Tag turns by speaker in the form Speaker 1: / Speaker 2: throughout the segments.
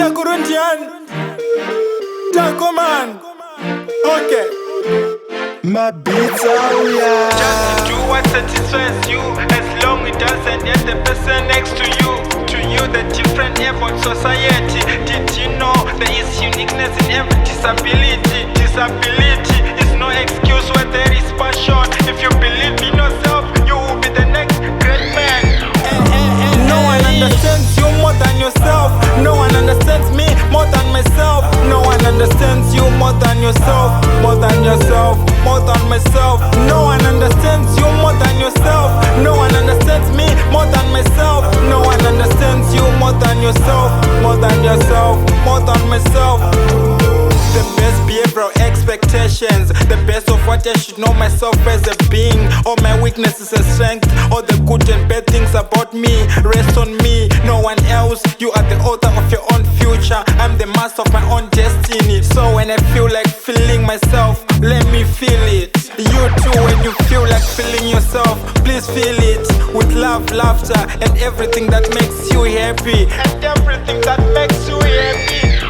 Speaker 1: Zitaguru Takuman. Okay.
Speaker 2: My beats are
Speaker 3: Just do what satisfies you, as long it doesn't hurt the person next to you. To you, the different about society. Did you know there is uniqueness in every disability? Disability is no excuse where there is passion. If you believe in yourself, you will be the next great man.
Speaker 1: No one understands you more than yourself. No one understands me more than myself. No one understands you more than yourself. More than yourself, more than myself. No one understands you more than yourself. No one understands me more than myself. No one understands you more than yourself. More than yourself, more than myself. The best behavioral expectations, the best of what I should know myself as a being. All my weaknesses and strength, all the good and bad things about me rest on me, no one else. You are the author of your own future. I'm the master of my own destiny. So when I feel like feeling myself, let me feel it. You too, when you feel like feeling yourself, please feel it with love, laughter, and everything that makes you happy.
Speaker 3: And everything that makes you happy.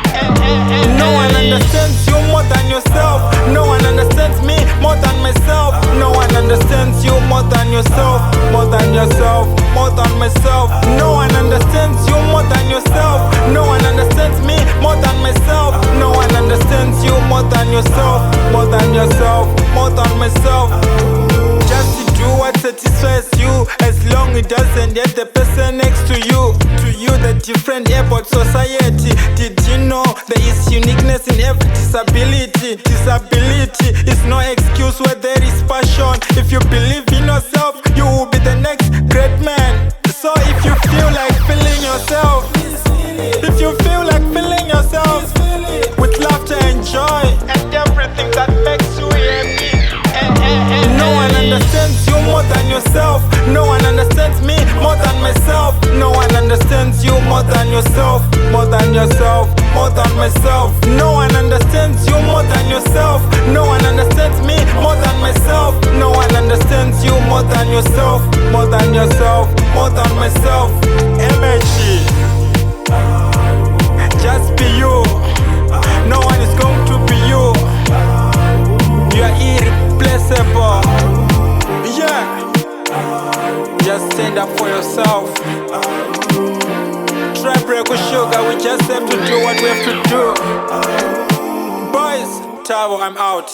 Speaker 1: No one understands you more than yourself. No one understands me more than myself. No one understands you more than yourself. More than yourself, more than myself. No one understands you more than yourself. No one understands me more than myself. No one understands you more than yourself. More than yourself, more than myself. Just do what satisfies you, as long it doesn't hurt the person next to you. To you, the different about society. Did you know there is uniqueness in every disability? Disability is no excuse where there is passion. If you believe in yourself, you will be the next great man. So if you feel like feeling yourself, if you feel like feeling yourself with laughter and joy
Speaker 3: And everything that makes you happy.
Speaker 1: no one understands you more than yourself. No one understands me more than myself. No one understands you more than yourself. More than yourself, more than myself. No one understands you more than yourself. No one understands me more than myself. No one understands you more than yourself. More than yourself, more than myself. M.H.E. Just be you. No one is going to be you. You are irreplaceable. Yeah. Just stand up for yourself. Try break with sugar. We just have to do what we have to do. Boys, Tavo, I'm out.